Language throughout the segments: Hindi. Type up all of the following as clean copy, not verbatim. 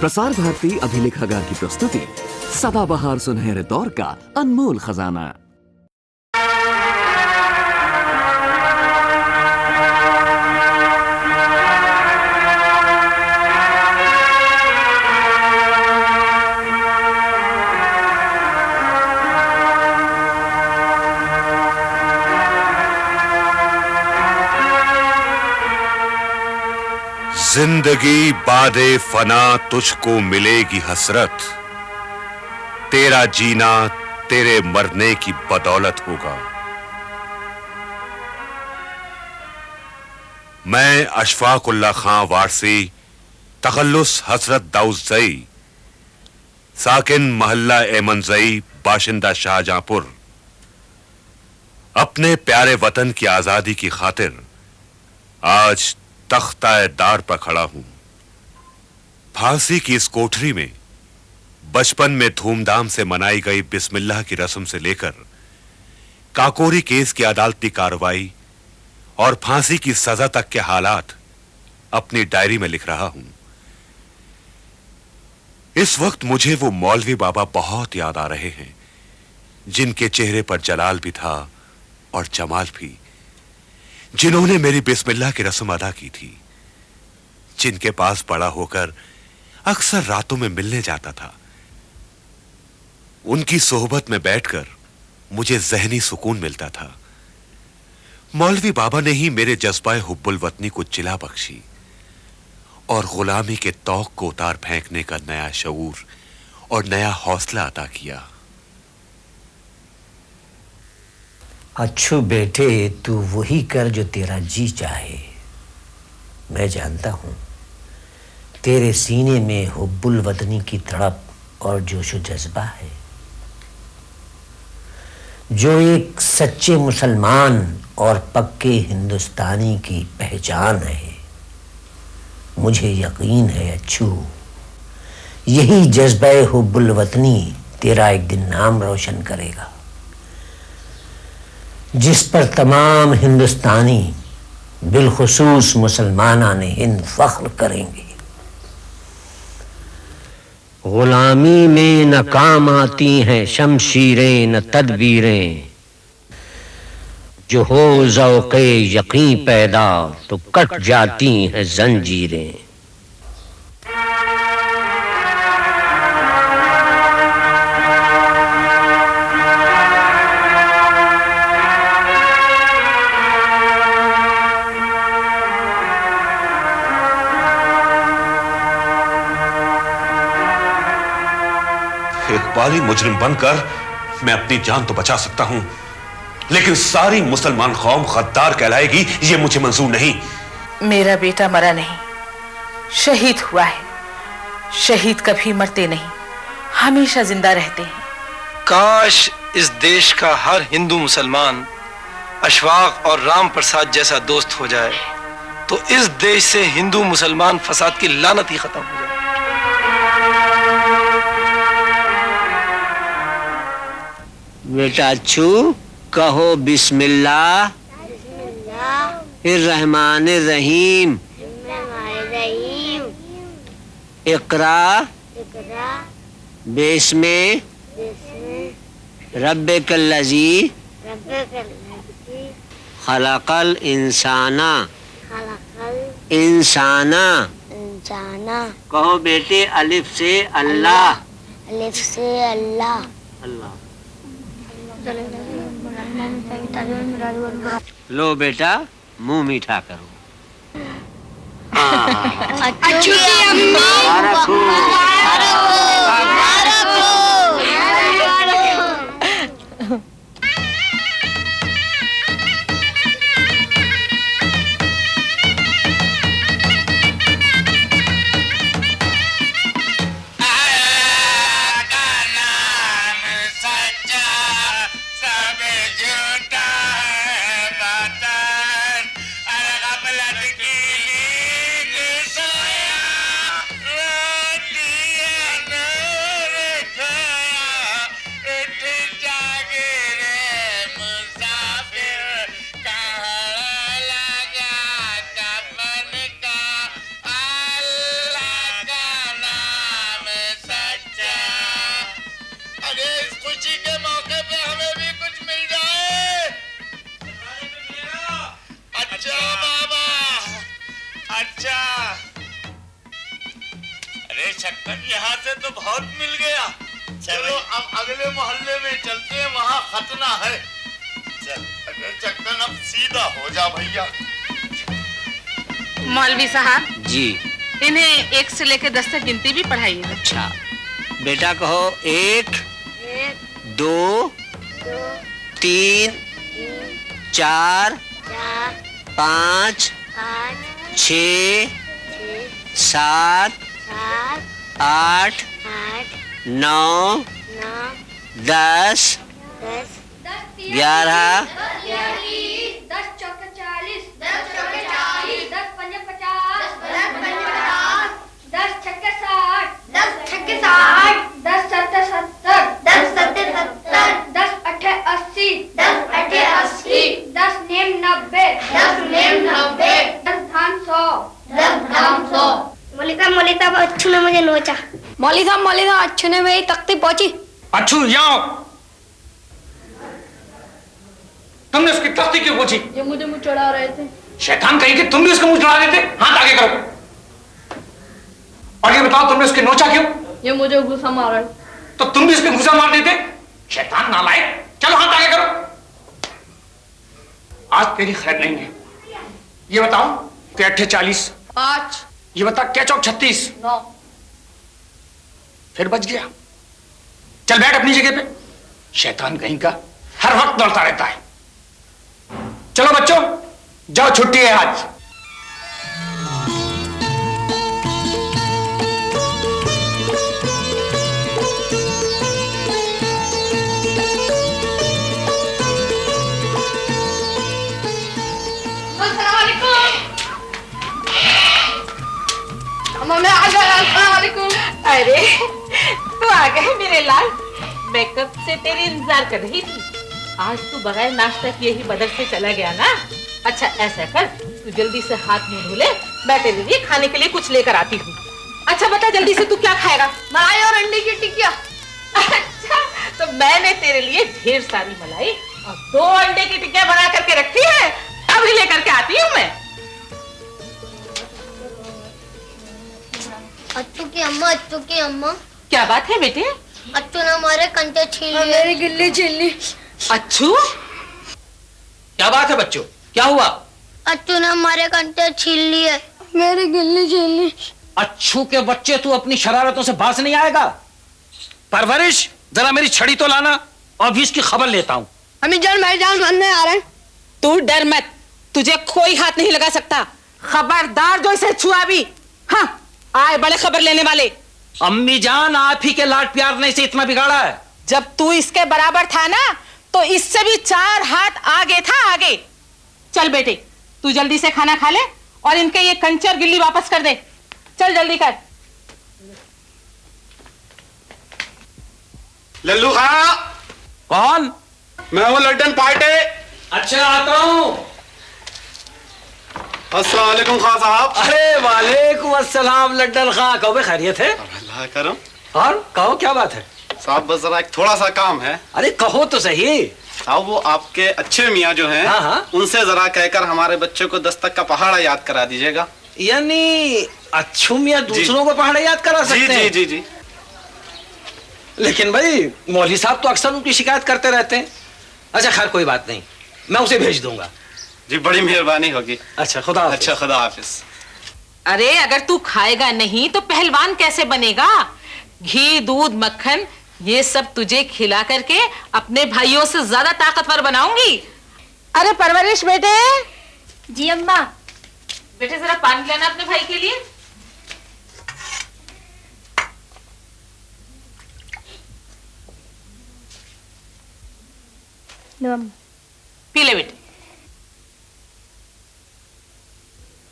प्रसार भारती अभिलेखागार की प्रस्तुति सदाबहार सुनहरे दौर का अनमोल खजाना। जिंदगी बादे फना तुझको मिलेगी हसरत, तेरा जीना तेरे मरने की बदौलत होगा। मैं अशफाकुल्लाह खां वारसी तखल्लुस हसरत दाऊदज़ई, साकिन महल्ला एमनज़ई, बाशिंदा शाहजहांपुर, अपने प्यारे वतन की आजादी की खातिर आज तख्ता-ए-दार पर खड़ा हूं। फांसी की इस कोठरी में बचपन में धूमधाम से मनाई गई बिस्मिल्लाह की रस्म से लेकर काकोरी केस की अदालती कार्रवाई और फांसी की सजा तक के हालात अपनी डायरी में लिख रहा हूं। इस वक्त मुझे वो मौलवी बाबा बहुत याद आ रहे हैं, जिनके चेहरे पर जलाल भी था और जमाल भी, जिन्होंने मेरी बिस्मिल्लाह की रस्म अदा की थी, जिनके पास बड़ा होकर अक्सर रातों में मिलने जाता था। उनकी सोहबत में बैठकर मुझे ज़हनी सुकून मिलता था। मौलवी बाबा ने ही मेरे जज्बाए हुब्बुल वतनी को जिला बख्शी और गुलामी के तौक को उतार फेंकने का नया शऊर और नया हौसला अता किया। अच्छू बेटे, तू वही कर जो तेरा जी चाहे। मैं जानता हूं तेरे सीने में हुब्बुल वतनी की तड़प और जोशो जज्बा है, जो एक सच्चे मुसलमान और पक्के हिंदुस्तानी की पहचान है। मुझे यकीन है अच्छू, यही जज्बा हुब्बुल वतनी तेरा एक दिन नाम रोशन करेगा, जिस पर तमाम हिंदुस्तानी बिलखुसूस मुसलमानाने हिंद फख्र करेंगे। गुलामी में न काम आती हैं शमशीरें न तदबीरें, जो हो ज़ौक़े यकीन पैदा तो कट जाती हैं जंजीरें। इकबाली मुजरिम बनकर मैं अपनी जान तो बचा सकता हूं, लेकिन सारी मुसलमान कौम गद्दार कहलाएगी, यह मुझे मंजूर नहीं। मेरा बेटा मरा नहीं, शहीद हुआ है। शहीद कभी मरते नहीं, हमेशा जिंदा रहते हैं। काश इस देश का हर हिंदू मुसलमान अशफाक और राम प्रसाद जैसा दोस्त हो जाए, तो इस देश से हिंदू मुसलमान फसाद की लानत ही खत्म हो जाए। बेटा अच्छू, कहो बिस्मिल्लाह रहमान रहीम, इकरा बेस्मे रब्बिकल्लज़ी खलक़ल इंसाना। इंसाना कहो बेटे, अलिफ से अल्लाह। अलिफ से अल्लाह। अल्लाह। लो बेटा, मुंह मीठा करो। अच्छू की अम्मी अच्छा, अरे छक्कन यहाँ से तो बहुत मिल गया। चलो अब अगले मोहल्ले में चलते हैं, वहाँ खतना है। चल अरे छक्कन अब सीधा हो जा भैया। मौलवी साहब जी। इन्हें 1 से लेकर 10 तक गिनती भी पढ़ाइए। अच्छा बेटा कहो 1 2 3 4 5 6 7 8 9 10 11 10 चौके 40 10 चौके 40 10 पंजे 50 10 पंजे 50 10 छक्के 60 10 छक्के 60 10 सत्ते 70 10 सत्ते 70 10 अट्ठे 80 10 अट्ठे 80 10 नेम 90 10 नेम 90 10 धान 100 10 धान 100। मौलिका अच्छू ने मुझे नोचा। मौलिका अच्छू ने मेरी तख्ती पहुंची। अच्छू यहाँ तुमने उसकी तख्ती क्यों पूछी? ये मुझे मुँह चढ़ा रहे थे। शैतान कहीं कि तुम भी उसका मुंह चढ़ा देते। हाथ आगे करो और ये बताओ तुमने उसके नोचा क्यों? ये मुझे गुस्सा मारा। तो तुम भी उसके घुसा मार देते। शैतान नालायक, चलो हाथ आगे करो। आज तेरी खैर नहीं है। ये बताओ कि 8 40 5 ये बता क्या चौक 36 9 फिर बच गया। चल बैठ अपनी जगह पे। शैतान कहीं का हर वक्त दौड़ता रहता है। चलो बच्चों जाओ, छुट्टी है आज। अरे तू आ गए मेरे लाल, मैं कब से तेरी इंतजार कर रही थी। आज तू बगैर नाश्ता किए ही बदर से चला गया ना। अच्छा ऐसा कर, तू जल्दी से हाथ मुंह धो ले, मैं तेरे लिए खाने के लिए कुछ लेकर आती हूँ। अच्छा बता जल्दी से तू क्या खाएगा? मलाई और अंडे की टिक्किया। अच्छा तो मैंने तेरे लिए ढेर सारी मलाई और 2 अंडे की टिक्किया बना करके रखी है, अभी लेकर के आती हूँ मैं। अच्छू की अम्मा क्या बात है बेटे? अच्छू ने हमारे कंटे छीन लिए। मेरी गिल्ली छीन ली। अच्छू क्या बात है बच्चों, क्या हुआ? अच्छू ने हमारे कंटे छीन लिए। मेरी गिल्ली छीन ली। अच्छू के बच्चे, तू अपनी शरारतों से बाज नहीं आएगा। परवरिश जरा मेरी छड़ी तो लाना और भी इसकी खबर लेता हूँ। हमें जान बनने आ रहे हैं। तू डर मत, तुझे कोई हाथ नहीं लगा सकता। खबरदार जो इसे छुआ भी। हाँ आए बड़े खबर लेने वाले। अम्मी जान आप ही के लाड प्यार ने इसे इतना बिगाड़ा है। जब तू इसके बराबर था ना तो इससे भी 4 हाथ आगे था, आगे। चल बेटे तू जल्दी से खाना खा ले और इनके ये कंचर गिल्ली वापस कर दे। चल जल्दी कर। लल्लू खा। कौन? मैं हूँ लड्डन पार्टे। अच्छा आता हूँ। अस्सलाम वालेकुम खां साहब। अरे वालेकुम अस्सलाम लड्डन खां, कहो खैरियत है? अल्लाह करम। और कहो क्या बात है? साहब बस जरा एक थोड़ा सा काम है। अरे कहो तो सही। साहब वो आपके अच्छे मियाँ जो हैं, हाँ। उनसे जरा कहकर हमारे बच्चे को 10 तक का पहाड़ा याद करा दीजिएगा। यानी अच्छू मियाँ दूसरों को पहाड़ा याद करा सकते हैं? जी जी जी। लेकिन भाई मौलवी साहब तो अक्सर उनकी शिकायत करते रहते हैं। अच्छा खैर कोई बात नहीं, मैं उसे भेज दूंगा। जी बड़ी मेहरबानी होगी। अच्छा खुदा हाफिज। अच्छा खुदा हाफिज। अरे अगर तू खाएगा नहीं तो पहलवान कैसे बनेगा? घी दूध मक्खन ये सब तुझे खिला करके अपने भाइयों से ज्यादा ताकतवर बनाऊंगी। अरे परवरिश बेटे। जी अम्मा। बेटे जरा पानी लेना अपने भाई के लिए। पी ले बेटे।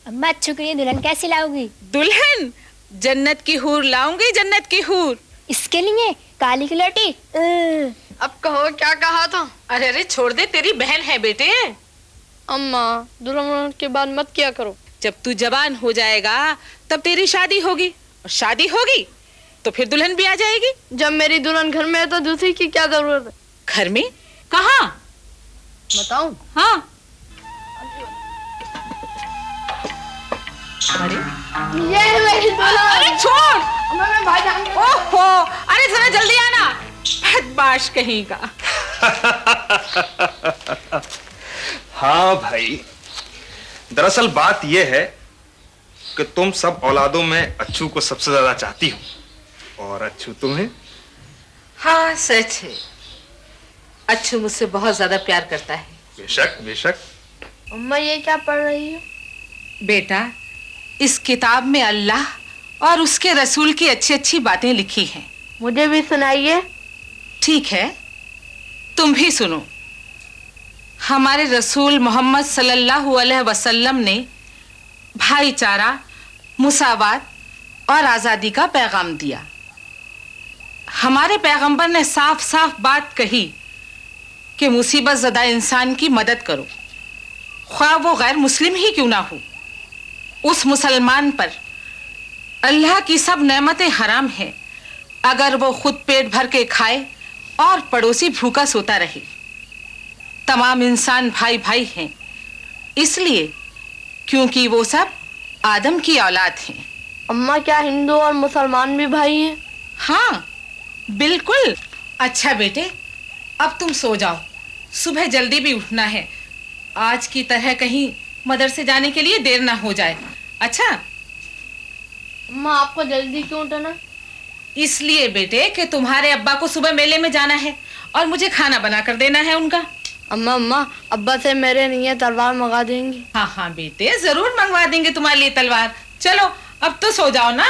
अम्मा अच्छू के लिए दुल्हन कैसी लाओगी? दुल्हन जन्नत की हूर लाऊंगी, जन्नत की हूर। इसके लिए काली कलौटी। अब कहो क्या कहा था? अरे अरे छोड़ दे, तेरी बहन है बेटे। अम्मा दुल्हन के बाद मत किया करो। जब तू जवान हो जाएगा तब तेरी शादी होगी, और शादी होगी तो फिर दुल्हन भी आ जाएगी। जब मेरी दुल्हन घर में है तो दूसरी की क्या जरूरत है? घर में? कहाँ बताऊं? हाँ अरे ये है मेरी दुल्हन। अरे छोड़। मैं भाईजान को। ओहो, अरे जरा जल्दी आना, बदमाश कहीं का। हाँ भाई, दरअसल बात यह है कि तुम सब औलादों में अच्छू को सबसे ज्यादा चाहती हो और अच्छू तुम्हें। हाँ सच है, अच्छू मुझसे बहुत ज्यादा प्यार करता है। बेशक बेशक। अम्मा ये क्या पढ़ रही हो? बेटा, इस किताब में अल्लाह और उसके रसूल की अच्छी अच्छी बातें लिखी हैं। मुझे भी सुनाइए। ठीक है, तुम भी सुनो। हमारे रसूल मोहम्मद सल्लल्लाहु अलैहि वसल्लम ने भाईचारा, मुसावात और आज़ादी का पैगाम दिया। हमारे पैगंबर ने साफ साफ बात कही कि मुसीबत ज़दा इंसान की मदद करो, ख्वाह वो गैर मुस्लिम ही क्यों ना हो। उस मुसलमान पर अल्लाह की सब नेमतें हराम हैं अगर वो खुद पेट भर के खाए और पड़ोसी भूखा सोता रहे। तमाम इंसान भाई भाई हैं, इसलिए क्योंकि वो सब आदम की औलाद हैं। अम्मा क्या हिंदू और मुसलमान भी भाई हैं? हाँ बिल्कुल। अच्छा बेटे, अब तुम सो जाओ, सुबह जल्दी भी उठना है। आज की तरह कहीं मदरसे जाने के लिए देर ना हो जाए। अच्छा? अम्मा आपको जल्दी क्यों उठना? इसलिए बेटे कि तुम्हारे अब्बा को सुबह मेले में जाना है और मुझे खाना बना कर देना है उनका। अम्मा अब्बा से मेरे लिए तलवार मंगा देंगी? हाँ हाँ बेटे, जरूर मंगवा देंगे तुम्हारे लिए तलवार। चलो अब तो सो जाओ ना,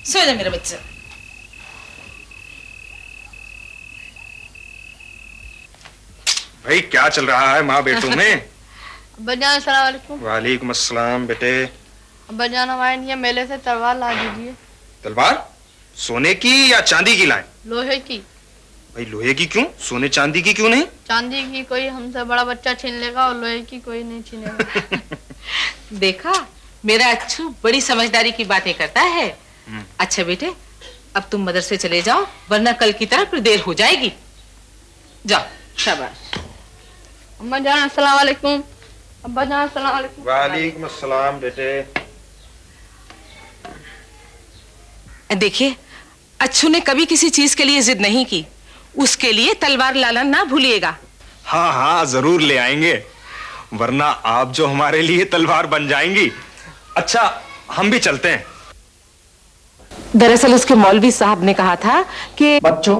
सो जा मेरा बच्चा। भाई क्या चल रहा है माँ बेटों में? अब्बाजान अस्सलाम वालेकुम। वालेकुम अस्सलाम बेटे। अब्बाजान हमारे लिए मेले से तलवार ला दीजिए। तलवार सोने की या चांदी की लाएं? लोहे की। भाई लोहे की क्यों, सोने चांदी की क्यों नहीं? चांदी की कोई हमसे बड़ा बच्चा छीन लेगा और लोहे की कोई नहीं छीनेगा। देखा, मेरा अच्छू बड़ी समझदारी की बातें करता है। अच्छा बेटे, अब तुम मदरसे चले जाओ, वरना कल की तरह फिर देर हो जाएगी। जाओ, शाबाश। अम्मा जान अस्सलाम वालेकुम। अब्बा जान अस्सलाम वालेकुम। वालेकुम अस्सलाम बेटे। देखिए, अच्छू ने कभी किसी चीज के लिए जिद नहीं की। उसके लिए तलवार लाना ना भूलिएगा। हाँ हाँ जरूर ले आएंगे, वरना आप जो हमारे लिए तलवार बन जाएंगी। अच्छा हम भी चलते हैं। दरअसल उसके मौलवी साहब ने कहा था कि बच्चों,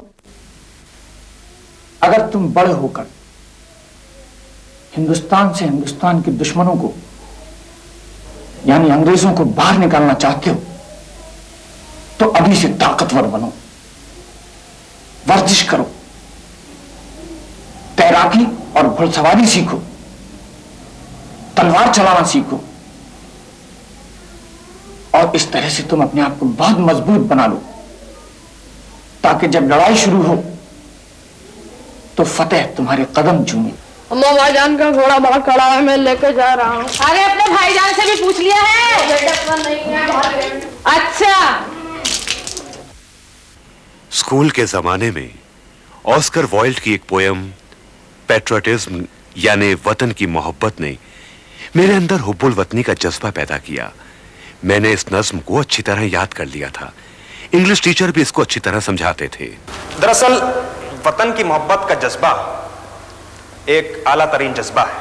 अगर तुम बड़े होकर हिंदुस्तान से हिंदुस्तान के दुश्मनों को यानी अंग्रेजों को बाहर निकालना चाहते हो तो अभी से ताकतवर बनो, वर्जिश करो, तैराकी और घुड़सवारी सीखो, तलवार चलाना सीखो और इस तरह से तुम अपने आप को बहुत मजबूत बना लो ताकि जब लड़ाई शुरू हो तो फतेह तुम्हारे कदम चूमे। अम्मा भाईजान का घोड़ा बड़ा खड़ा है, मैं लेके जा रहा हूँ। अरे अपने भाईजान से भी पूछ लिया है? नहीं है। अच्छा। स्कूल के जमाने में ऑस्कर वाइल्ड की एक पोयम पैट्रियटिज्म यानी वतन की मोहब्बत ने मेरे अंदर हुब्बुल वतनी का जज्बा पैदा किया। मैंने इस नज्म को अच्छी तरह याद कर लिया था। इंग्लिश टीचर भी इसको अच्छी तरह समझाते थे। दरअसल वतन की मोहब्बत का जज्बा एक आला तरीन जज्बा है।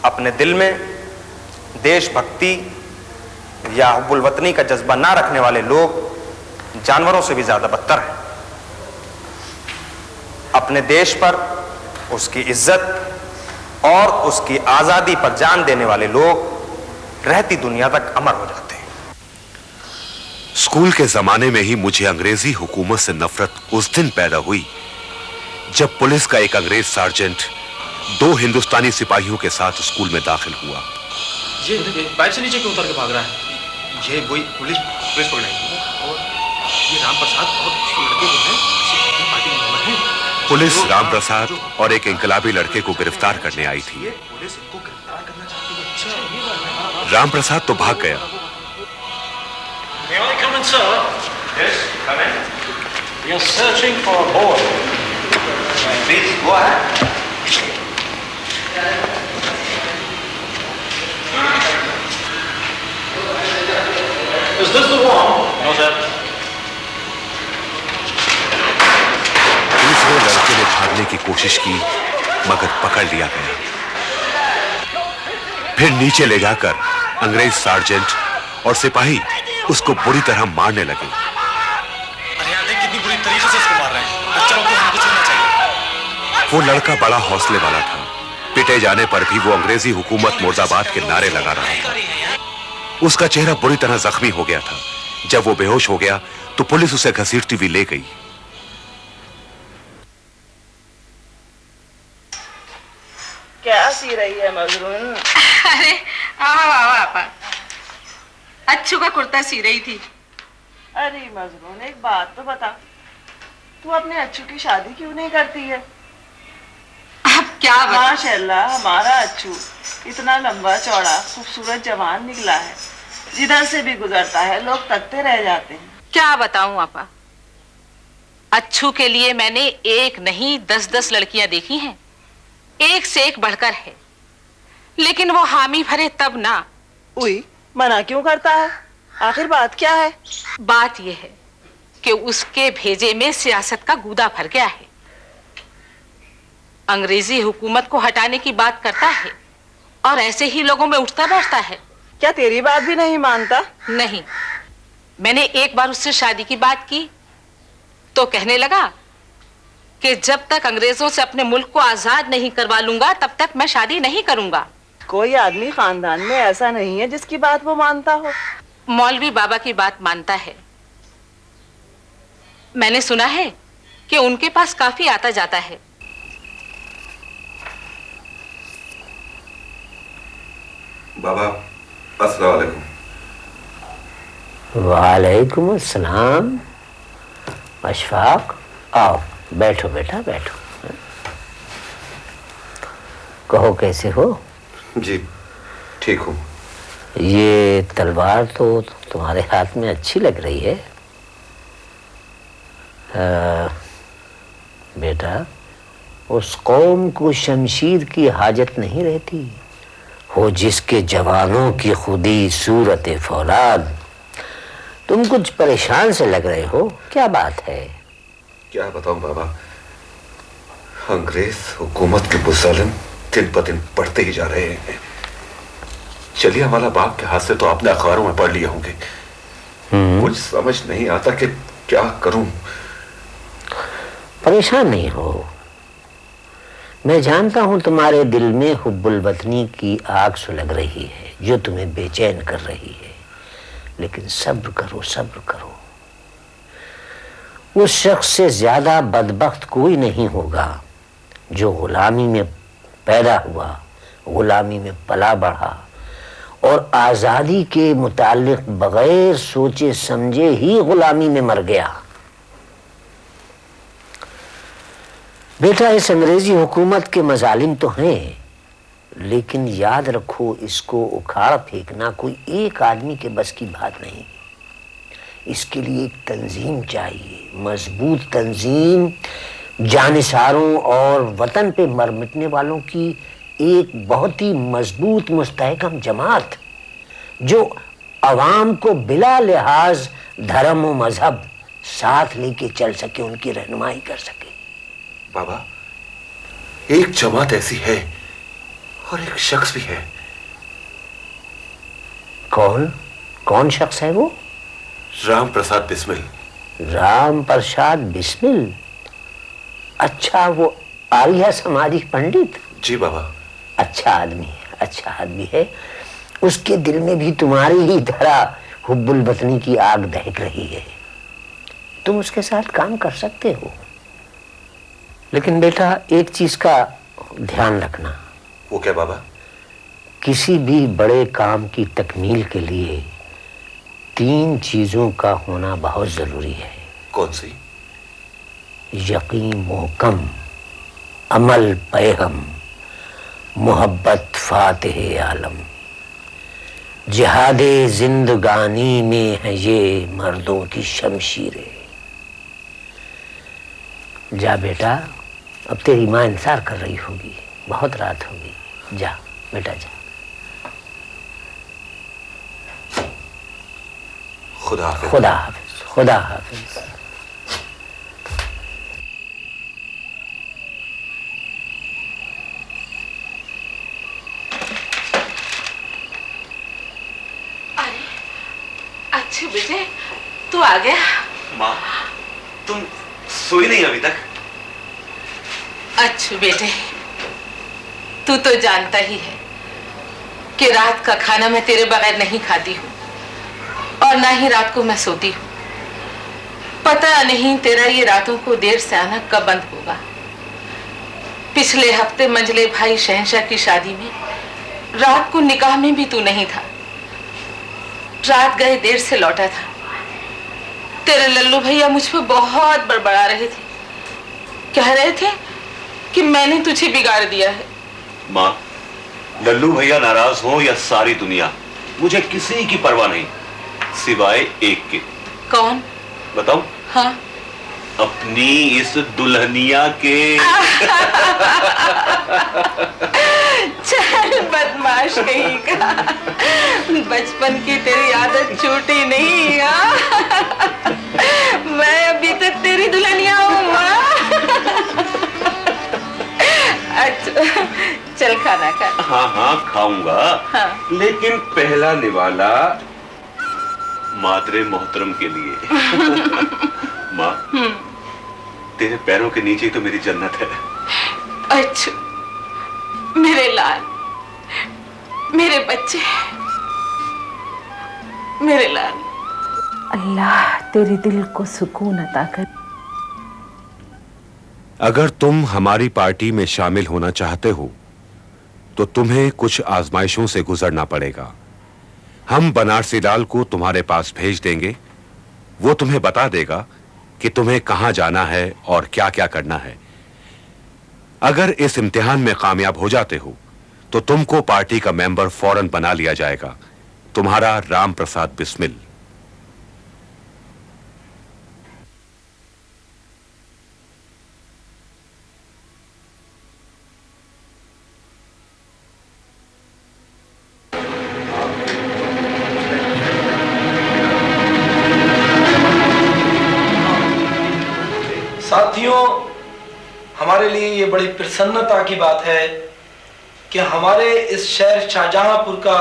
अपने दिल में देशभक्ति या हुब्बुल वतनी का जज्बा ना रखने वाले लोग जानवरों से भी ज्यादा बदतर हैं। अपने देश पर, उसकी इज्जत और उसकी आजादी पर जान देने वाले लोग रहती दुनिया तक अमर हो जाते हैं। स्कूल के जमाने में ही मुझे अंग्रेजी हुकूमत से नफरत उस दिन पैदा हुई जब पुलिस का एक अंग्रेज सार्जेंट 2 हिंदुस्तानी सिपाहियों के साथ स्कूल में दाखिल हुआ। ये पाइप से नीचे क्यों उतर के भाग रहा है? ये वही पुलिस पकड़ाई और ये राम प्रसाद और उसके लड़के जो हैं पार्टी में मेंबर हैं। पुलिस राम प्रसाद और एक इनकलाबी लड़के को गिरफ्तार करने आई थी। पुलिस इनको गिरफ्तार करना चाहती है। राम प्रसाद तो भाग गया। May I come in, sir? Yes, come in. We are searching for a boy. Please go ahead. कोशिश की मगर पकड़ लिया गया। फिर नीचे ले जाकर अंग्रेज सार्जेंट और सिपाही उसको बुरी तरह मारने लगे। अरे यार देख कितनी बुरी तरीके से इसको मार रहे हैं। बच्चा लोग को हमको छोड़ना चाहिए। वो लड़का बड़ा हौसले वाला था। पिटे जाने पर भी वो अंग्रेजी हुकूमत मुर्दाबाद के नारे लगा रहा था। उसका चेहरा बुरी तरह जख्मी हो गया था। जब वो बेहोश हो गया तो पुलिस उसे घसीटती हुई ले गई। क्या सी रही है मजरून? अरे आओ आओ आपा, अच्छू का कुर्ता सी रही थी। अरे मजरून एक बात तो बता, तू अपने अच्छू की शादी क्यों नहीं करती है? अब क्या बता? माशाल्लाह हमारा अच्छू इतना लंबा चौड़ा खूबसूरत जवान निकला है, जिधर से भी गुजरता है लोग तकते रह जाते हैं। क्या बताऊं आपा, अच्छू के लिए मैंने एक नहीं 10-10 लड़कियां देखी हैं, एक से एक बढ़कर है, लेकिन वो हामी भरे तब ना। उई, मना क्यों करता है? आखिर बात क्या है? बात यह है कि उसके भेजे में सियासत का गूदा भर गया है। अंग्रेजी हुकूमत को हटाने की बात करता है और ऐसे ही लोगों में उठता बैठता है। क्या तेरी बात भी नहीं मानता? नहीं, मैंने एक बार उससे शादी की बात की तो कहने लगा कि जब तक अंग्रेजों से अपने मुल्क को आजाद नहीं करवा लूंगा तब तक मैं शादी नहीं करूंगा। कोई आदमी खानदान में ऐसा नहीं है जिसकी बात वो मानता हो। मौलवी बाबा की बात मानता है। मैंने सुना है कि उनके पास काफी आता जाता है। बाबा अस्सलाम वालेकुम। वालेकुम अस्सलाम। अशफाक, आओ बैठो बेटा बैठो। कहो कैसे हो? जी ठीक हूँ। ये तलवार तो तुम्हारे हाथ में अच्छी लग रही है। बेटा, उस कौम को शमशीर की हाजत नहीं रहती हो जिसके जवानों की खुदी सूरत फौलाद। तुम कुछ परेशान से लग रहे हो, क्या बात है? क्या बताऊं बाबा, अंग्रेज हुकूमत के मुज़ालिम दिन ब दिन बढ़ते ही जा रहे हैं। चलिए हमारा बाप के हाथ से तो आपने अखबारों में पढ़ लिए होंगे। कुछ समझ नहीं आता कि क्या करूं। परेशान नहीं हो, मैं जानता हूं तुम्हारे दिल में हुब्बुल वतनी की आग सुलग रही है जो तुम्हें बेचैन कर रही है, लेकिन सब्र करो सब्र करो। उस शख्स से ज्यादा बदबख्त कोई नहीं होगा जो गुलामी में पैदा हुआ, गुलामी में पला बढ़ा और आजादी के मुताल्लिक बगैर सोचे समझे ही गुलामी में मर गया। बेटा, इस अंग्रेजी हुकूमत के मजालिम तो हैं, लेकिन याद रखो इसको उखाड़ फेंकना कोई एक आदमी के बस की बात नहीं। इसके लिए एक तंजीम चाहिए, मजबूत तंजीम, जानिसारों और वतन पे मर मिटने वालों की एक बहुत ही मजबूत मुस्तहकम जमात जो अवाम को बिला लिहाज धर्म और मजहब साथ लेके चल सके, उनकी रहनुमाई कर सके। बाबा, एक जमात ऐसी है और एक शख्स भी है। कौन कौन शख्स है वो? राम प्रसाद बिस्मिल। राम प्रसाद बिस्मिल? अच्छा, वो आर्य समाजी पंडित? जी बाबा। अच्छा आदमी है, अच्छा आदमी है। उसके दिल में भी तुम्हारी ही तरह हुब्बुल वतनी की आग दहक रही है। तुम उसके साथ काम कर सकते हो, लेकिन बेटा एक चीज का ध्यान रखना। वो क्या बाबा? किसी भी बड़े काम की तकमील के लिए 3 चीजों का होना बहुत जरूरी है। कौन सी? यकीन मोहकम, अमल पैगम, मोहब्बत फातिह आलम। जिहादे जिंदगानी में है ये मर्दों की शमशीरें। जा बेटा, अब तेरी माँ इंतजार कर रही होगी, बहुत रात होगी। जा बेटा जा। खुदा हाफिज। खुदा हाफिज, खुदा हाफिज। अच्छा बेटे, तू आ गया? माँ, तुम सोई नहीं अभी तक? अच्छा बेटे, तू तो जानता ही है कि रात का खाना मैं तेरे बगैर नहीं खाती हूँ और ना ही रात को मैं सोती हूँ। पता नहीं तेरा ये रातों को देर से आना कब बंद होगा। पिछले हफ्ते मंजले भाई शहंशाह की शादी में रात को निकाह में भी तू नहीं था। रात गए देर से लौटा था। तेरे लल्लू भैया मुझ पर बहुत बड़बड़ा रहे थे, कह रहे थे कि मैंने तुझे बिगाड़ दिया है। माँ, लल्लू भैया नाराज हो या सारी दुनिया, मुझे किसी की परवाह नहीं सिवाय एक के। कौन? बताओ। हाँ, अपनी इस दुल्हनिया के। चल बदमाश कहीं का, बचपन की तेरी आदत छूटी नहीं। मैं अभी तक तेरी दुल्हनिया हूँ। अच्छा चल खाना खा। हाँ हाँ खाऊंगा। हाँ। लेकिन पहला निवाला मातरे मोहतरम के लिए। माँ, तेरे पैरों के नीचे ही तो मेरी जन्नत है। अच्छा मेरे लाल, मेरे बच्चे, मेरे लाल, अल्लाह तेरे दिल को सुकून अता कर। अगर तुम हमारी पार्टी में शामिल होना चाहते हो तो तुम्हें कुछ आजमाइशों से गुजरना पड़ेगा। हम बनारसी लाल को तुम्हारे पास भेज देंगे। वो तुम्हें बता देगा कि तुम्हें कहां जाना है और क्या क्या करना है। अगर इस इम्तिहान में कामयाब हो जाते हो तो तुमको पार्टी का मेंबर फौरन बना लिया जाएगा। तुम्हारा राम प्रसाद बिस्मिल। साथियों, हमारे लिए ये बड़ी प्रसन्नता की बात है कि हमारे इस शहर शाहजहांपुर का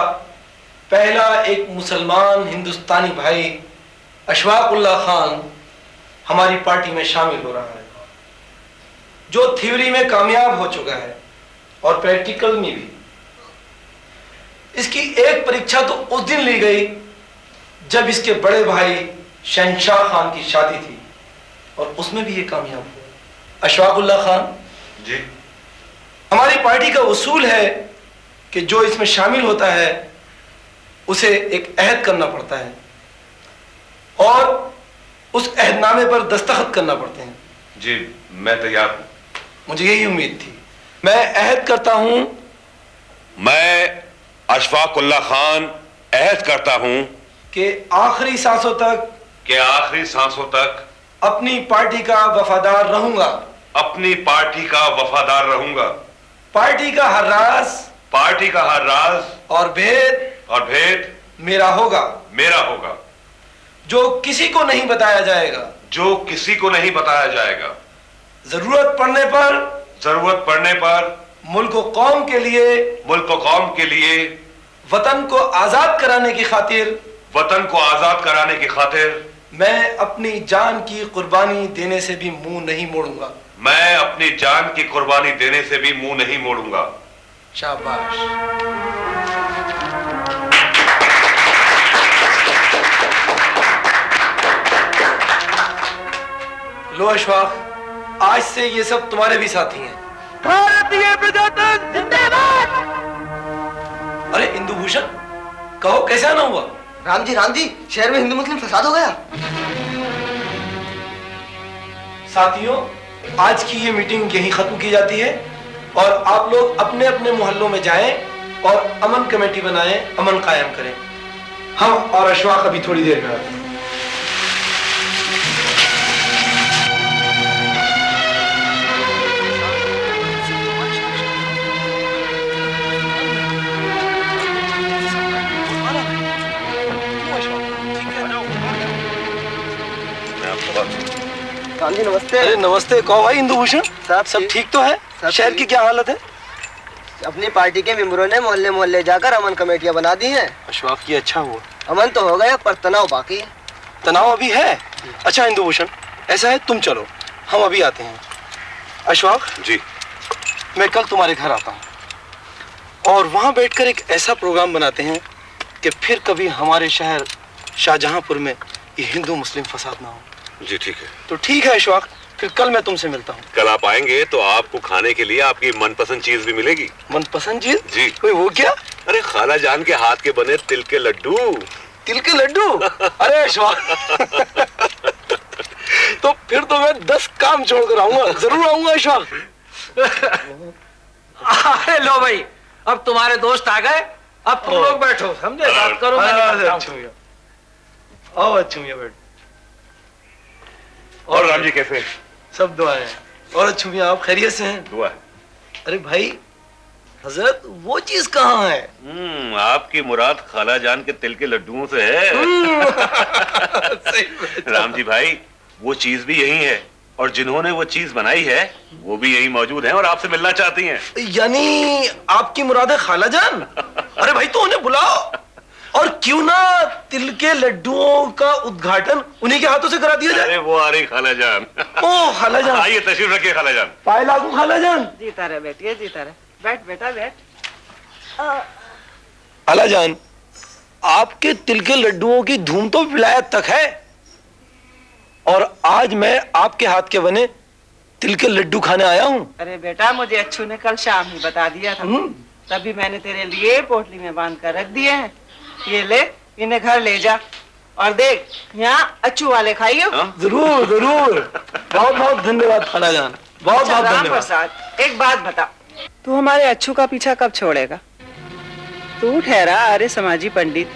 पहला एक मुसलमान हिंदुस्तानी भाई अशफाक उल्लाह खान हमारी पार्टी में शामिल हो रहा है, जो थ्योरी में कामयाब हो चुका है और प्रैक्टिकल में भी। इसकी एक परीक्षा तो उस दिन ली गई जब इसके बड़े भाई शहंशाह खान की शादी थी और उसमें भी ये कामयाब हुआ। अशफाक उल्लाह खान जी, हमारी पार्टी का उसूल है कि जो इसमें शामिल होता है उसे एक अहद करना पड़ता है और उस अहदनामे पर दस्तखत करना पड़ते हैं। जी मैं तैयार हूं। मुझे यही उम्मीद थी। मैं अहद करता हूं। मैं अशफाक उल्लाह खान अहद करता हूं कि आखिरी सांसों तक अपनी पार्टी का वफादार रहूंगा। अपनी पार्टी का वफादार रहूंगा। पार्टी का हर राज और भेद मेरा होगा। जो किसी को नहीं बताया जाएगा। जरूरत पड़ने पर मुल्क व कौम के लिए वतन को आजाद कराने की खातिर मैं अपनी जान की कुर्बानी देने से भी मुंह नहीं मोड़ूंगा। शाबाश। लो अशफाक, आज से ये सब तुम्हारे भी साथी हैं। भारतीय प्रजातंत्र जिंदाबाद। अरे इंदु भूषण, कहो कैसे आना हुआ? राम जी, शहर में हिंदू मुस्लिम फसाद हो गया। साथियों, आज की ये मीटिंग यहीं खत्म की जाती है और आप लोग अपने अपने मोहल्लों में जाएं और अमन कमेटी बनाएं, अमन कायम करें। हम और अशफाक अभी थोड़ी देर में आते हैं। राम जी नमस्ते। अरे नमस्ते। कहो भाई इंदु भूषण, सब ठीक तो है? शहर की क्या हालत है? अपनी पार्टी के मेंबरों ने मोहल्ले मोहल्ले जाकर अमन कमेटियां बना दी हैं। अशफाक, ये अच्छा हुआ। अमन तो हो गया पर तनाव बाकी है। तनाव अभी है? अच्छा हिंदू भूषण, ऐसा है तुम चलो, हम अभी आते हैं। अशफाक जी, मैं कल तुम्हारे घर आता हूँ और वहां बैठकर एक ऐसा प्रोग्राम बनाते हैं कि फिर कभी हमारे शहर शाहजहांपुर में ये हिंदू मुस्लिम फसाद ना हो। जी ठीक है। तो ठीक है अशफाक, फिर कल मैं तुमसे मिलता हूँ। कल आप आएंगे तो आपको खाने के लिए आपकी मनपसंद चीज भी मिलेगी। मनपसंद चीज? जी। कोई वो क्या? अरे खाला जान के हाथ के बने तिल के लड्डू। तिल के लड्डू? अरे अशफाक तो फिर तो मैं 10 काम छोड़कर आऊंगा, जरूर आऊंगा अशफाक। अरे लो भाई, अब तुम्हारे दोस्त आ गए, अब तुम लोग बैठो, समझे? बात करो। आओ अच्छी मियां बैठ। और राम जी कैसे? सब दुआ है। और अच्छी मियां आप खैरियत से हैं? दुआ। अरे भाई हजरत, वो चीज कहाँ है? आपकी मुराद खाला जान के तिल के लड्डुओं से है। राम जी भाई, वो चीज भी यही है और जिन्होंने वो चीज बनाई है वो भी यही मौजूद हैं और आपसे मिलना चाहती हैं। यानी आपकी मुराद है खाला जान? अरे भाई तो उन्हें बुलाओ, और क्यों ना तिल के लड्डुओं का उद्घाटन उन्हीं के हाथों से करा दिया जाए। अरे वो आ रही खाला जान। ओ खाला जान, आइए तशरीफ रखिए खाला जान। पाए लागू खाला जान। जीता रहे बेटिए, जीता रहे। बैठ बेटा बैठ। खाला जान, आपके तिल के लड्डुओं की धूम तो विलायत तक है, और आज मैं आपके हाथ के बने तिल के लड्डू खाने आया हूँ। अरे बेटा, मुझे अच्छू ने कल शाम ही बता दिया था, तभी मैंने तेरे लिए पोटली में बांध कर रख दिए हैं। ये ले, इन्हें घर ले जा और देख यहाँ अच्छू वाले खाइयो। जरूर जरूर, बहुत बहुत धन्यवाद खाला जान, बहुत बहुत राम धन्यवाद। प्रसाद, एक बात बता, तू हमारे अच्छू का पीछा कब छोड़ेगा? तू ठहरा आर्य समाजी पंडित,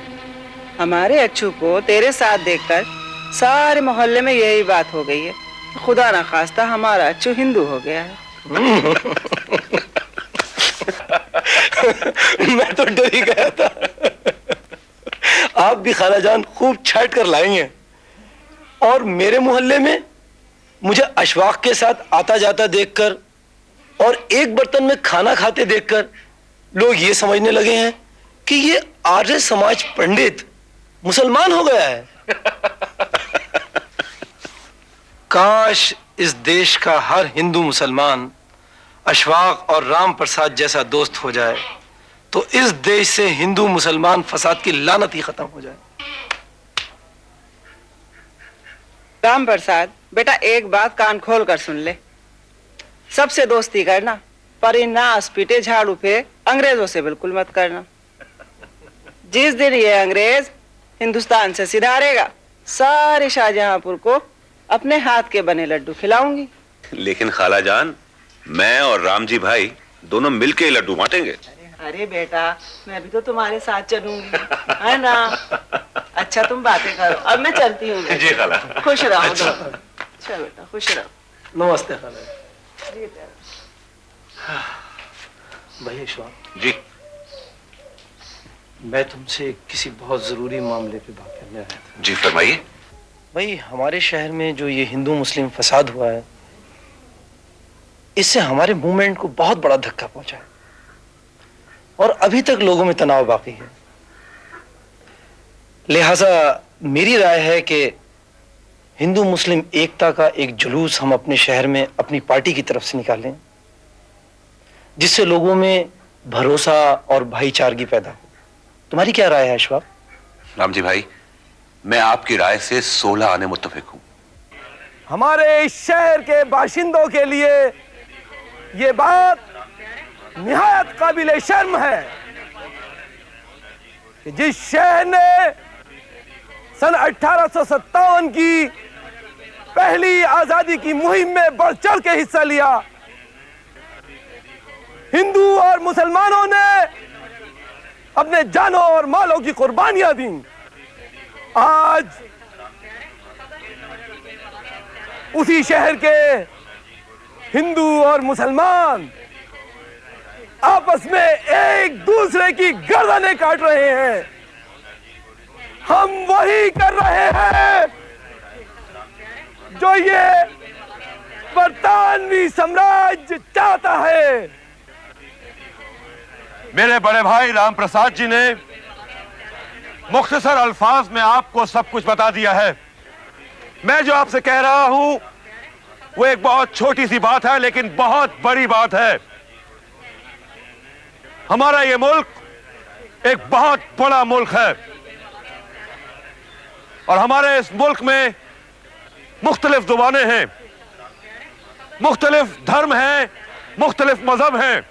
हमारे अच्छू को तेरे साथ देखकर सारे मोहल्ले में यही बात हो गई है, खुदा ना खास्ता हमारा अच्छू हिंदू हो गया है। मैं तो डर ही गया था। आप भी खाला जान खूब छाट कर लाएंगे, और मेरे मोहल्ले में मुझे अशफाक के साथ आता जाता देखकर और एक बर्तन में खाना खाते देखकर लोग ये समझने लगे हैं कि ये आर्य समाज पंडित मुसलमान हो गया है। काश इस देश का हर हिंदू मुसलमान अशफाक और राम प्रसाद जैसा दोस्त हो जाए, तो इस देश से हिंदू मुसलमान फसाद की लानत ही खत्म हो जाए। राम प्रसाद बेटा, एक बात कान खोल कर सुन ले, सबसे दोस्ती करना, पर इन नास पीटे झाड़ू पे अंग्रेजों से बिल्कुल मत करना। जिस दिन ये अंग्रेज हिंदुस्तान से सिधारेगा, सारे शाहजहांपुर को अपने हाथ के बने लड्डू खिलाऊंगी। लेकिन खाला जान, मैं और राम जी भाई दोनों मिलके लड्डू बांटेंगे। अरे बेटा, मैं भी तो तुम्हारे साथ चलूंगी, है ना? अच्छा तुम बातें करो, अब मैं चलती हूँ। जी खाला। खुश रहो। अच्छा। अच्छा बेटा, खुश रहो। नमस्ते खाला भाई। अशफाक जी, मैं तुमसे किसी बहुत जरूरी मामले पे बात करने आया था। जी फरमाइए। भाई हमारे शहर में जो ये हिंदू मुस्लिम फसाद हुआ है, इससे हमारे मूवमेंट को बहुत बड़ा धक्का पहुंचा है, और अभी तक लोगों में तनाव बाकी है। लिहाजा मेरी राय है कि हिंदू मुस्लिम एकता का एक जुलूस हम अपने शहर में अपनी पार्टी की तरफ से निकालें, जिससे लोगों में भरोसा और भाईचारगी पैदा हो। तुम्हारी क्या राय है अशफाक? राम जी भाई, मैं आपकी राय से 16 आने मुत्तफिक हूं। हमारे इस शहर के बाशिंदों के लिए ये बात निहायत काबिले शर्म है कि जिस शहर ने सन 1857 की पहली आजादी की मुहिम में बढ़ चढ़ के हिस्सा लिया, हिंदू और मुसलमानों ने अपने जानों और मालों की कुर्बानियां दी, आज उसी शहर के हिंदू और मुसलमान आपस में एक दूसरे की गर्दनें काट रहे हैं। हम वही कर रहे हैं जो ये बरतानवी साम्राज्य चाहता है। मेरे बड़े भाई राम प्रसाद जी ने मुख्तसर अल्फाज में आपको सब कुछ बता दिया है। मैं जो आपसे कह रहा हूं वो एक बहुत छोटी सी बात है, लेकिन बहुत बड़ी बात है। हमारा ये मुल्क एक बहुत बड़ा मुल्क है और हमारे इस मुल्क में मुख्तलिफ ज़ुबानें हैं, मुख्तलिफ धर्म हैं, मुख्तलिफ मजहब हैं,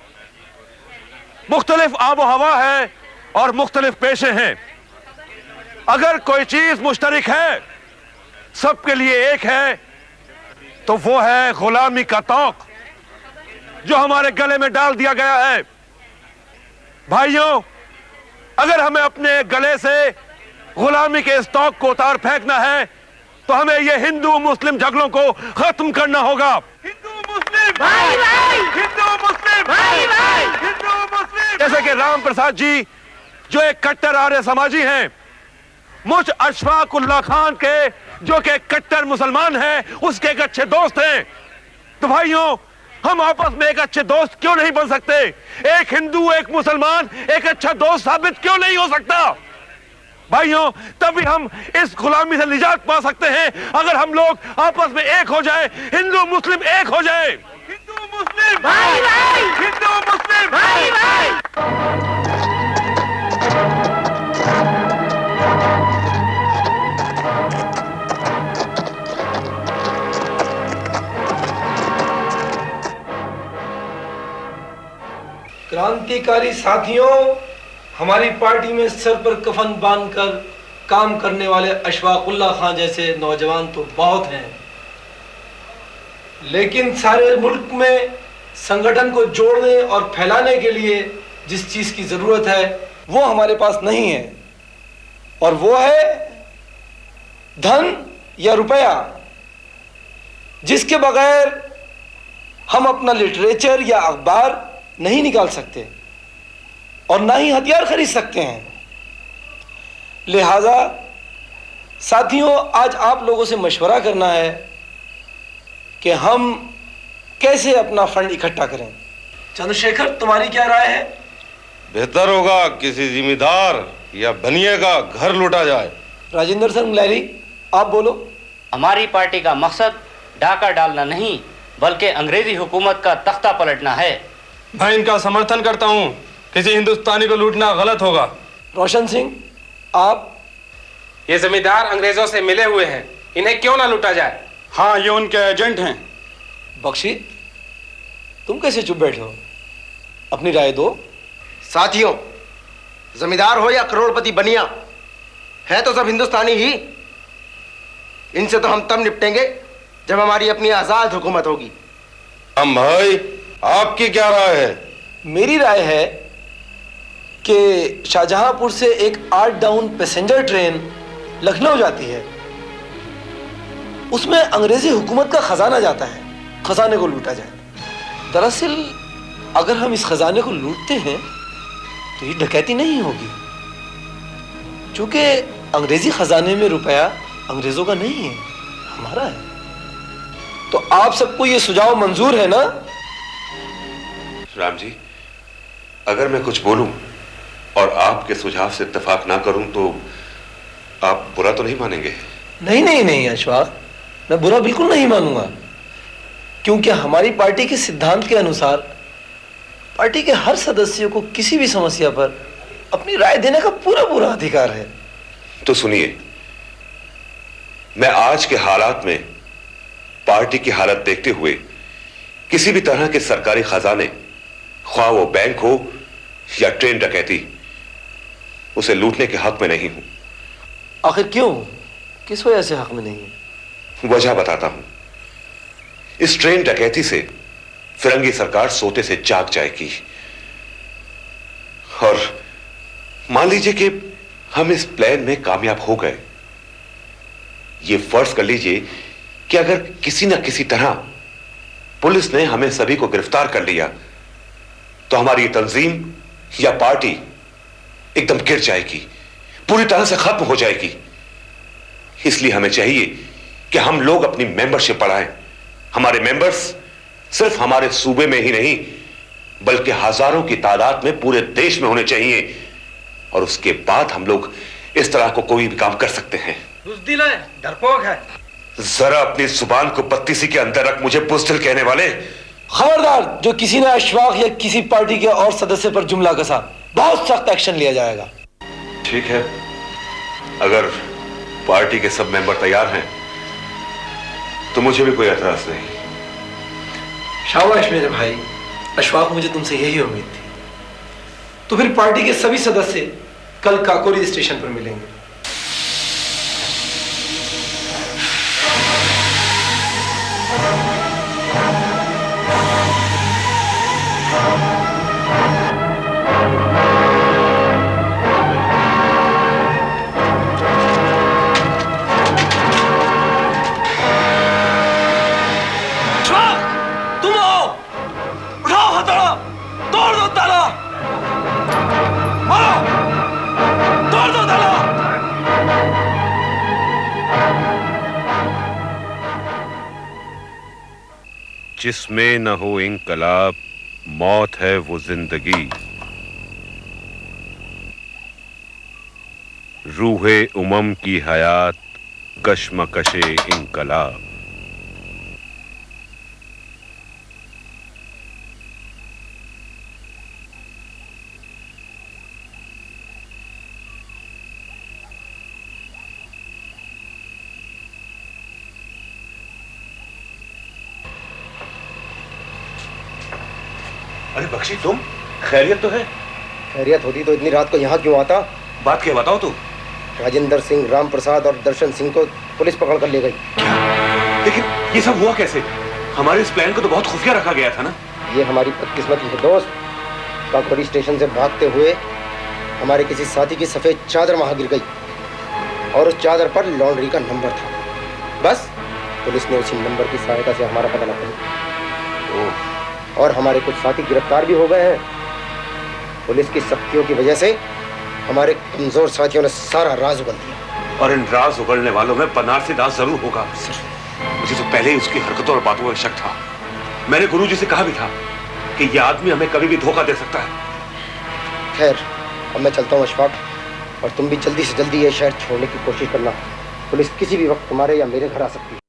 मुख्तलिफ आबो हवा है और मुख्तलिफ पेशे हैं। अगर कोई चीज मुश्तरक है, सबके लिए एक है, तो वो है गुलामी का तौक जो हमारे गले में डाल दिया गया है। भाइयों, अगर हमें अपने गले से गुलामी के इस तौक को उतार फेंकना है तो हमें ये हिंदू मुस्लिम झगड़ों को खत्म करना होगा। हिंदू मुस्लिम भाई भाई, हिंदू मुस्लिम भाई भाई, हिंदू मुस्लिम। जैसे कि राम प्रसाद जी जो एक कट्टर आर्य समाजी हैं, मुझ अशफाक उल्लाह खान के जो कि कट्टर मुसलमान हैं, उसके एक अच्छे दोस्त हैं। तो भाइयों, हम आपस में एक अच्छे दोस्त क्यों नहीं बन सकते? एक हिंदू एक मुसलमान एक अच्छा दोस्त साबित क्यों नहीं हो सकता? भाइयों, तभी हम इस गुलामी से निजात पा सकते हैं अगर हम लोग आपस में एक हो जाए, हिंदू मुस्लिम एक हो जाए। हिंदू मुस्लिम भाई भाई, हिंदू मुस्लिम भाई भाई। क्रांतिकारी साथियों, हमारी पार्टी में सर पर कफन बांधकर काम करने वाले अशफाक उल्लाह खान जैसे नौजवान तो बहुत हैं, लेकिन सारे मुल्क में संगठन को जोड़ने और फैलाने के लिए जिस चीज की जरूरत है वो हमारे पास नहीं है, और वो है धन या रुपया, जिसके बगैर हम अपना लिटरेचर या अखबार नहीं निकाल सकते और ना ही हथियार खरीद सकते हैं। लिहाजा साथियों, आज आप लोगों से मशवरा करना है कि हम कैसे अपना फंड इकट्ठा करें। चंद्रशेखर, तुम्हारी क्या राय है? बेहतर होगा किसी जिम्मेदार या बनिए का घर लूटा जाए। राजेंद्र सिंह लहरी, आप बोलो। हमारी पार्टी का मकसद डाका डालना नहीं, बल्कि अंग्रेजी हुकूमत का तख्ता पलटना है। मैं इनका समर्थन करता हूँ। किसी हिंदुस्तानी को लूटना गलत होगा। रोशन सिंह, आप? ये जमींदार अंग्रेजों से मिले हुए हैं, इन्हें क्यों ना लूटा जाए? हाँ, ये उनके एजेंट हैं। बख्शी, तुम कैसे चुप बैठे हो? अपनी राय दो। साथियों, जमींदार हो या करोड़पति बनिया, है तो सब हिंदुस्तानी ही। इनसे तो हम तब निपटेंगे जब हमारी अपनी आजाद हुकूमत होगी। हम भाई, आपकी क्या राय है? मेरी राय है कि शाहजहांपुर से एक 8 डाउन पैसेंजर ट्रेन लखनऊ जाती है, उसमें अंग्रेजी हुकूमत का खजाना जाता है, खजाने को लूटा जाए। दरअसल अगर हम इस खजाने को लूटते हैं तो ये डकैती नहीं होगी, क्योंकि अंग्रेजी खजाने में रुपया अंग्रेजों का नहीं है, हमारा है। तो आप सबको ये सुझाव मंजूर है ना? राम जी, अगर मैं कुछ बोलूं और आपके सुझाव से इत्तेफाक ना करूं तो आप बुरा तो नहीं मानेंगे? नहीं नहीं नहीं अशफाक, मैं बुरा बिल्कुल नहीं मानूंगा, क्योंकि हमारी पार्टी के सिद्धांत के अनुसार पार्टी के हर सदस्य को किसी भी समस्या पर अपनी राय देने का पूरा पूरा अधिकार है। तो सुनिए, मैं आज के हालात में पार्टी की हालत देखते हुए किसी भी तरह के सरकारी खजाने, ख्वाह वो बैंक हो या ट्रेन डकैती, उसे लूटने के हक में नहीं हूं। आखिर क्यों? किस वजह से हक में नहीं? वजह बताता हूं। इस ट्रेन डकैती से फिरंगी सरकार सोते से जाग जाएगी, और मान लीजिए कि हम इस प्लान में कामयाब हो गए। ये फर्ज कर लीजिए कि अगर किसी न किसी तरह पुलिस ने हमें सभी को गिरफ्तार कर लिया तो हमारी तंजीम या पार्टी एकदम गिर जाएगी, पूरी तरह से खत्म हो जाएगी। इसलिए हमें चाहिए कि हम लोग अपनी मेंबरशिप बढ़ाएं। हमारे मेंबर्स सिर्फ हमारे सूबे में ही नहीं बल्कि हजारों की तादाद में पूरे देश में होने चाहिए, और उसके बाद हम लोग इस तरह को कोई भी काम कर सकते हैं। बुज़दिल है, डरपोक है। जरा अपनी जुबान को बत्तीसी के अंदर रख, मुझे बुज़दिल कहने वाले। खबरदार, जो किसी ने अशफाक या किसी पार्टी के और सदस्य पर जुमला कसा, बहुत सख्त एक्शन लिया जाएगा। ठीक है, अगर पार्टी के सब मेंबर तैयार हैं तो मुझे भी कोई एतराज नहीं। शाबाश मेरे भाई, अशफाक मुझे तुमसे यही उम्मीद थी। तो फिर पार्टी के सभी सदस्य कल काकोरी स्टेशन पर मिलेंगे। जिसमें न हो इंकलाब, मौत है वो जिंदगी। रूहे उमम की हयात, कश्मकशे इंकलाब। अरे बख्शी, तुम खैरियत तो है? खैरियत होती तो इतनी रात को यहाँ क्यों आता? बात क्या बताओ तू? राजेंद्र सिंह, राम प्रसाद और दर्शन सिंह को पुलिस पकड़ कर ले गई। लेकिन ये सब हुआ कैसे? हमारे इस प्लान को तो बहुत खुफिया रखा गया था ना। ये हमारी बदकिस्मती है दोस्त। काकोरी स्टेशन से भागते हुए हमारे किसी साथी की सफेद चादर वहां गिर गई और उस चादर पर लॉन्ड्री का नंबर था। बस पुलिस ने उसी नंबर की सहायता से हमारा पता लगाया और हमारे कुछ साथी गिरफ्तार भी हो गए हैं। पुलिस की सख्तियों की वजह से हमारे कमजोर साथियों ने सारा राज उगल दिया। और इन राज उगलने वालों में बनारसी दास जरूर होगा। मुझे तो पहले ही उसकी हरकतों और बातों का शक था। मैंने गुरुजी से कहा भी था कि यह आदमी हमें कभी भी धोखा दे सकता है। खैर, अब मैं चलता हूँ अशफाक, और तुम भी जल्दी से जल्दी ये शहर छोड़ने की कोशिश करना। पुलिस किसी भी वक्त तुम्हारे या मेरे घर आ सकती है।